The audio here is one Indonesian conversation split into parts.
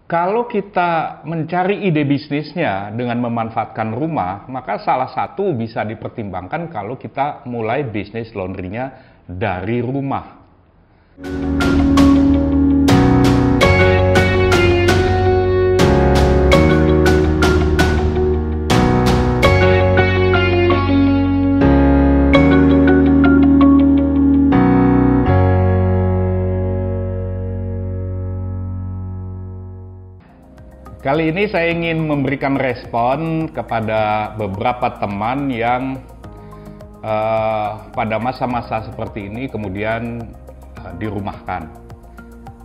Kalau kita mencari ide bisnisnya dengan memanfaatkan rumah, maka salah satu bisa dipertimbangkan kalau kita mulai bisnis laundrynya dari rumah. Kali ini saya ingin memberikan respon kepada beberapa teman yang pada masa-masa seperti ini kemudian dirumahkan.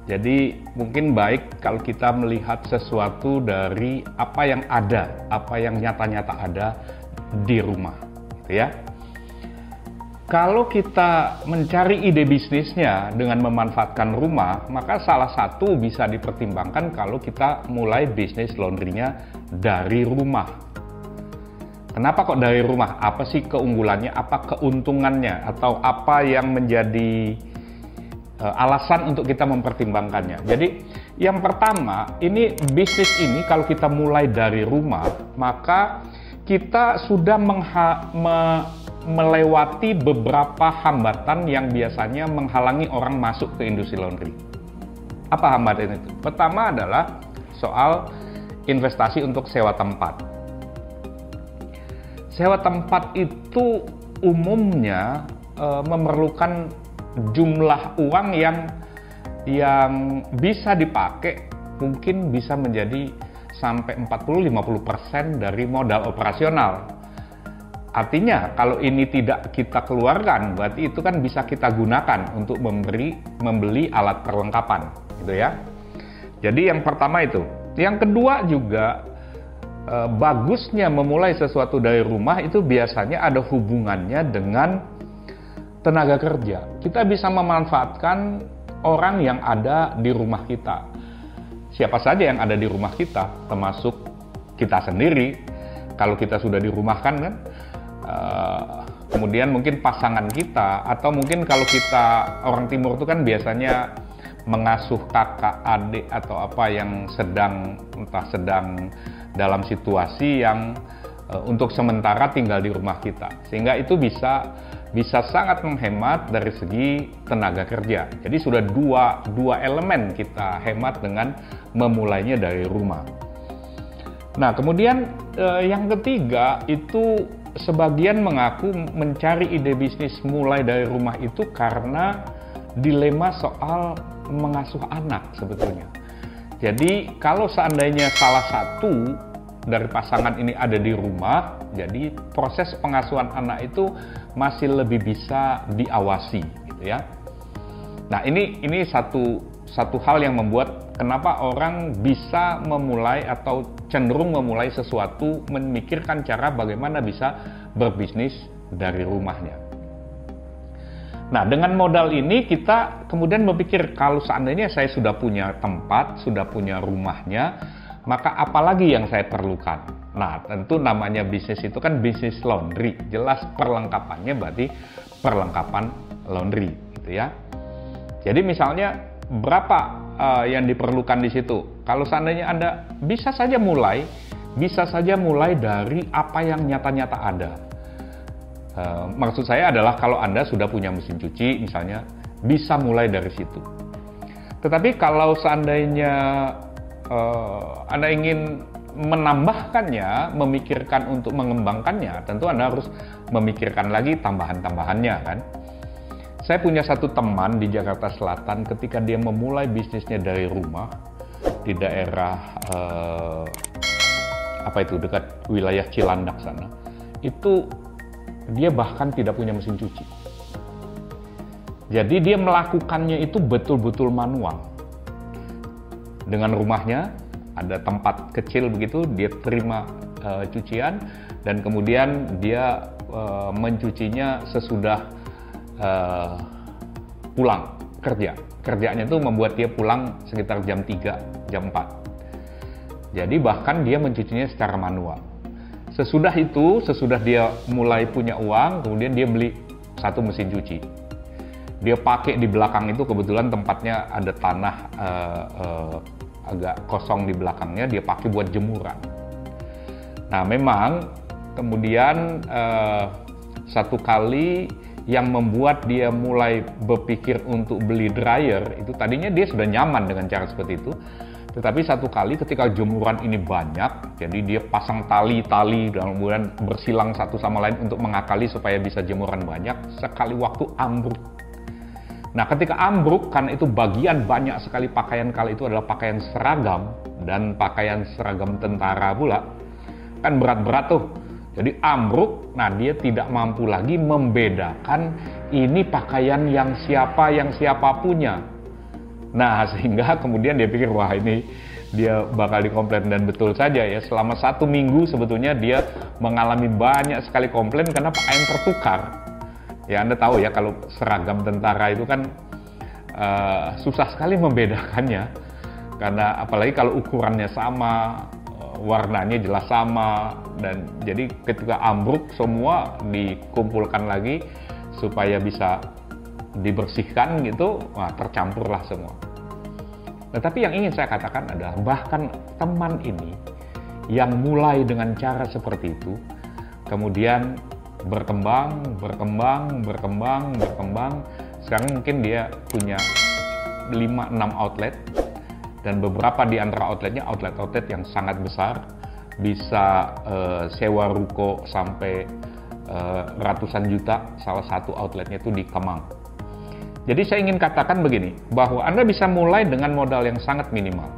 Jadi mungkin baik kalau kita melihat sesuatu dari apa yang ada, apa yang nyata-nyata ada di rumah, gitu ya. Kalau kita mencari ide bisnisnya dengan memanfaatkan rumah, maka salah satu bisa dipertimbangkan kalau kita mulai bisnis laundrynya dari rumah. Kenapa kok dari rumah? Apa sih keunggulannya? Apa keuntungannya? Atau apa yang menjadi alasan untuk kita mempertimbangkannya? Jadi yang pertama, ini bisnis ini kalau kita mulai dari rumah, maka kita sudah melewati beberapa hambatan yang biasanya menghalangi orang masuk ke industri laundry. Apa hambatan itu? Pertama adalah soal investasi untuk sewa tempat. Sewa tempat itu umumnya memerlukan jumlah uang yang bisa dipakai mungkin bisa menjadi sampai 40-50% dari modal operasional. Artinya kalau ini tidak kita keluarkan, berarti itu kan bisa kita gunakan untuk membeli alat perlengkapan, gitu ya. Jadi yang pertama itu. Yang kedua juga bagusnya memulai sesuatu dari rumah itu biasanya ada hubungannya dengan tenaga kerja. Kita bisa memanfaatkan orang yang ada di rumah kita. Siapa saja yang ada di rumah kita, termasuk kita sendiri. Kalau kita sudah dirumahkan kan, kemudian mungkin pasangan kita, atau mungkin kalau kita orang timur itu kan biasanya mengasuh kakak, adik atau apa yang sedang dalam situasi yang untuk sementara tinggal di rumah kita, sehingga itu bisa sangat menghemat dari segi tenaga kerja. Jadi sudah dua elemen kita hemat dengan memulainya dari rumah. Nah, kemudian yang ketiga itu sebagian mengaku mencari ide bisnis mulai dari rumah itu karena dilema soal mengasuh anak sebetulnya. Jadi kalau seandainya salah satu dari pasangan ini ada di rumah, jadi proses pengasuhan anak itu masih lebih bisa diawasi, gitu ya. Nah, ini satu hal yang membuat kenapa orang bisa memulai atau cenderung memulai sesuatu, memikirkan cara bagaimana bisa berbisnis dari rumahnya. Nah, dengan modal ini kita kemudian berpikir, kalau seandainya saya sudah punya tempat, sudah punya rumahnya, maka apalagi yang saya perlukan? Nah, tentu namanya bisnis itu kan bisnis laundry. Jelas perlengkapannya berarti perlengkapan laundry, gitu ya. Jadi misalnya berapa yang diperlukan di situ? Kalau seandainya Anda bisa saja mulai dari apa yang nyata-nyata ada. Maksud saya adalah kalau Anda sudah punya mesin cuci misalnya, bisa mulai dari situ. Tetapi kalau seandainya Anda ingin menambahkannya, memikirkan untuk mengembangkannya, tentu Anda harus memikirkan lagi tambahan-tambahannya kan. Saya punya satu teman di Jakarta Selatan, ketika dia memulai bisnisnya dari rumah di daerah dekat wilayah Cilandak sana, itu dia bahkan tidak punya mesin cuci. Jadi dia melakukannya itu betul-betul manual. Dengan rumahnya ada tempat kecil begitu, dia terima cucian dan kemudian dia mencucinya sesudah pulang kerja. Kerjanya itu membuat dia pulang sekitar jam 3, jam 4. Jadi bahkan dia mencucinya secara manual. Sesudah dia mulai punya uang, kemudian dia beli satu mesin cuci. Dia pakai di belakang itu, kebetulan tempatnya ada tanah agak kosong di belakangnya dia pakai buat jemuran. Nah memang kemudian satu kali yang membuat dia mulai berpikir untuk beli dryer itu, tadinya dia sudah nyaman dengan cara seperti itu, tetapi satu kali ketika jemuran ini banyak, jadi dia pasang tali-tali dan kemudian bersilang satu sama lain untuk mengakali supaya bisa jemuran banyak, sekali waktu ambruk. Nah ketika ambruk, karena itu bagian banyak sekali pakaian, kali itu adalah pakaian seragam dan pakaian seragam tentara pula, kan berat-berat tuh. Jadi ambruk, nah dia tidak mampu lagi membedakan ini pakaian yang siapa punya. Nah sehingga kemudian dia pikir, wah ini dia bakal dikomplain, dan betul saja ya, selama 1 minggu sebetulnya dia mengalami banyak sekali komplain karena pakaian tertukar. Ya Anda tahu ya, kalau seragam tentara itu kan susah sekali membedakannya, karena apalagi kalau ukurannya sama, warnanya jelas sama, dan jadi ketika ambruk semua dikumpulkan lagi supaya bisa dibersihkan gitu, wah tercampurlah semua. Tetapi yang ingin saya katakan adalah bahkan teman ini yang mulai dengan cara seperti itu kemudian berkembang. Sekarang mungkin dia punya 5-6 outlet, dan beberapa di antara outletnya outlet yang sangat besar, bisa sewa ruko sampai ratusan juta. Salah satu outletnya itu di Kemang. Jadi saya ingin katakan begini, bahwa Anda bisa mulai dengan modal yang sangat minimal.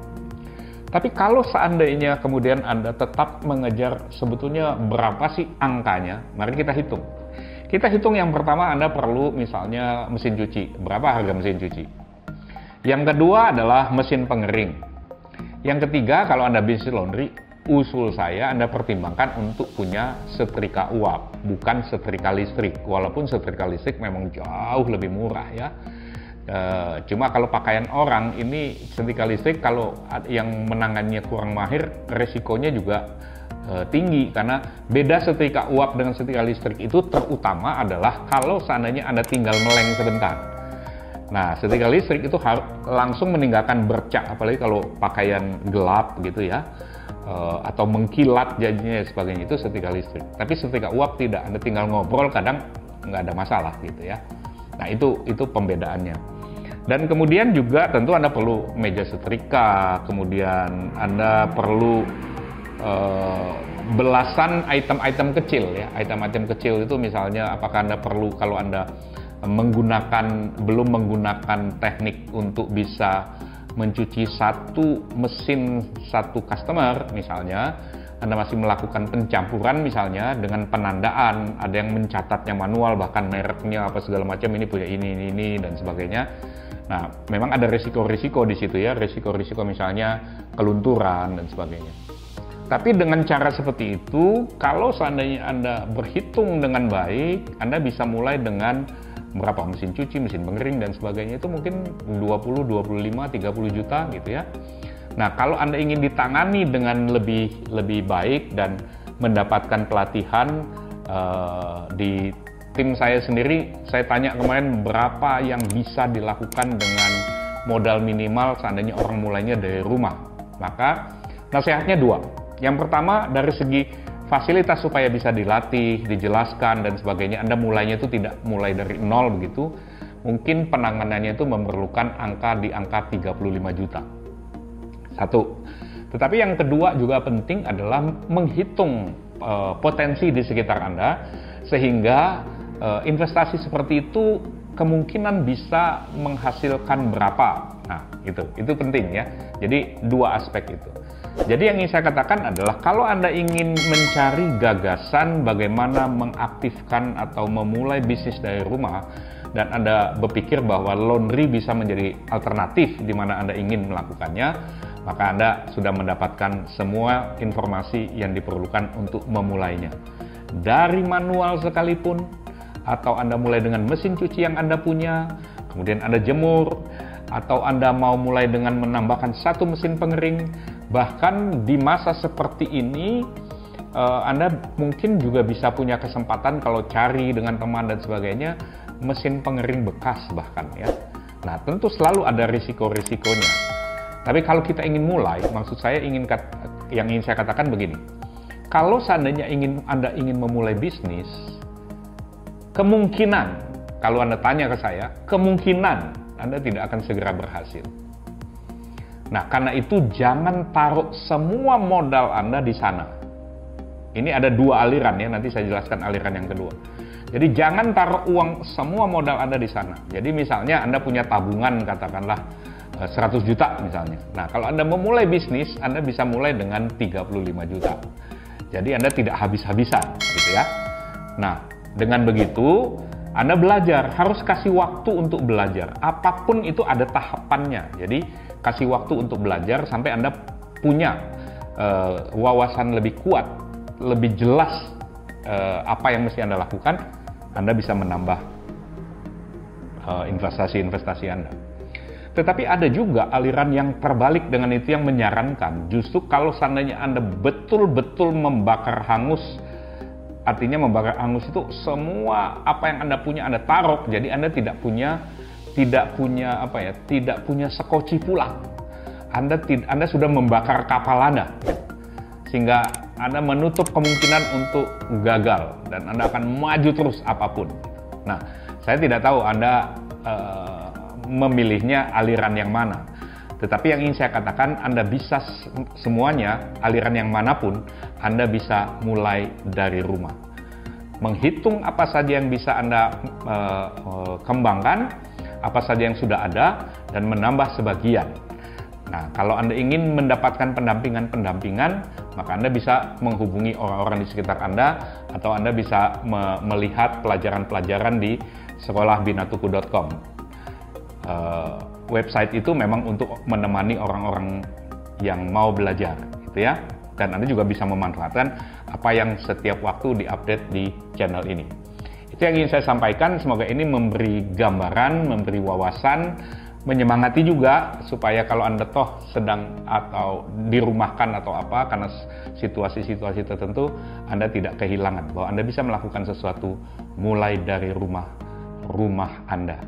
Tapi kalau seandainya kemudian Anda tetap mengejar sebetulnya berapa sih angkanya, mari kita hitung. Kita hitung yang pertama, Anda perlu misalnya mesin cuci. Berapa harga mesin cuci? Yang kedua adalah mesin pengering. Yang ketiga, kalau Anda bisnis laundry, usul saya Anda pertimbangkan untuk punya setrika uap, bukan setrika listrik. Walaupun setrika listrik memang jauh lebih murah ya. Cuma kalau pakaian orang ini setrika listrik, kalau yang menangannya kurang mahir, resikonya juga tinggi. Karena beda setrika uap dengan setrika listrik itu terutama adalah kalau seandainya Anda tinggal meleng sebentar. Nah, setrika listrik itu harus langsung meninggalkan bercak, apalagi kalau pakaian gelap gitu ya, atau mengkilat jadinya dan sebagainya, itu setrika listrik. Tapi setrika uap tidak, Anda tinggal ngobrol kadang nggak ada masalah gitu ya. Nah, itu pembedaannya. Dan kemudian juga tentu Anda perlu meja setrika, kemudian Anda perlu belasan item-item kecil ya. Item-item kecil itu misalnya apakah Anda perlu, kalau Anda belum menggunakan teknik untuk bisa mencuci satu mesin satu customer misalnya, Anda masih melakukan pencampuran misalnya dengan penandaan, ada yang mencatatnya manual, bahkan mereknya apa segala macam, ini punya ini dan sebagainya. Nah, memang ada risiko-risiko di situ ya, risiko-risiko misalnya kelunturan dan sebagainya. Tapi dengan cara seperti itu, kalau seandainya Anda berhitung dengan baik, Anda bisa mulai dengan berapa mesin cuci, mesin pengering dan sebagainya, itu mungkin 20, 25, 30 juta gitu ya. Nah, kalau Anda ingin ditangani dengan lebih baik dan mendapatkan pelatihan di tim saya sendiri, saya tanya kemarin berapa yang bisa dilakukan dengan modal minimal seandainya orang mulainya dari rumah. Maka nasihatnya 2. Yang pertama, dari segi fasilitas supaya bisa dilatih, dijelaskan dan sebagainya, Anda mulainya itu tidak mulai dari nol begitu. Mungkin penanganannya itu memerlukan di angka 35 juta. 1. Tetapi yang kedua juga penting adalah menghitung potensi di sekitar Anda, sehingga investasi seperti itu kemungkinan bisa menghasilkan berapa. Nah, itu penting ya. Jadi 2 aspek itu. Jadi yang ingin saya katakan adalah kalau Anda ingin mencari gagasan bagaimana mengaktifkan atau memulai bisnis dari rumah, dan Anda berpikir bahwa laundry bisa menjadi alternatif di mana Anda ingin melakukannya, maka Anda sudah mendapatkan semua informasi yang diperlukan untuk memulainya. Dari manual sekalipun, atau Anda mulai dengan mesin cuci yang Anda punya, kemudian Anda jemur, atau Anda mau mulai dengan menambahkan 1 mesin pengering. Bahkan di masa seperti ini, Anda mungkin juga bisa punya kesempatan kalau cari dengan teman dan sebagainya, mesin pengering bekas bahkan ya. Nah, tentu selalu ada risiko-risikonya. Tapi kalau kita ingin mulai, maksud saya yang ingin saya katakan begini. Kalau seandainya Anda ingin memulai bisnis, kemungkinan, kalau Anda tanya ke saya, kemungkinan Anda tidak akan segera berhasil. Nah, karena itu jangan taruh semua modal Anda di sana. Ini ada dua aliran ya, nanti saya jelaskan aliran yang kedua. Jadi jangan taruh semua modal Anda di sana. Jadi misalnya Anda punya tabungan katakanlah 100 juta misalnya. Nah, kalau Anda memulai bisnis, Anda bisa mulai dengan 35 juta. Jadi Anda tidak habis-habisan gitu ya. Nah, dengan begitu Anda belajar, harus kasih waktu untuk belajar. Apapun itu ada tahapannya. Jadi kasih waktu untuk belajar sampai Anda punya wawasan lebih kuat, lebih jelas apa yang mesti Anda lakukan. Anda bisa menambah investasi Anda. Tetapi ada juga aliran yang terbalik dengan itu yang menyarankan justru kalau seandainya Anda betul-betul membakar hangus, artinya membakar hangus itu semua apa yang Anda punya Anda taruh, jadi Anda tidak punya sekoci pulang. Anda sudah membakar kapal Anda, sehingga Anda menutup kemungkinan untuk gagal dan Anda akan maju terus apapun. Nah, saya tidak tahu Anda memilihnya aliran yang mana. Tetapi yang ingin saya katakan, Anda bisa semuanya, aliran yang manapun, Anda bisa mulai dari rumah. Menghitung apa saja yang bisa Anda kembangkan, apa saja yang sudah ada, dan menambah sebagian. Nah, kalau Anda ingin mendapatkan pendampingan, maka Anda bisa menghubungi orang-orang di sekitar Anda, atau Anda bisa melihat pelajaran-pelajaran di sekolahbinatuku.com. Website itu memang untuk menemani orang-orang yang mau belajar, gitu ya. Dan Anda juga bisa memanfaatkan apa yang setiap waktu diupdate di channel ini. Itu yang ingin saya sampaikan. Semoga ini memberi gambaran, memberi wawasan, menyemangati juga supaya kalau Anda toh sedang atau dirumahkan atau apa karena situasi-situasi tertentu, Anda tidak kehilangan bahwa Anda bisa melakukan sesuatu mulai dari rumah Anda.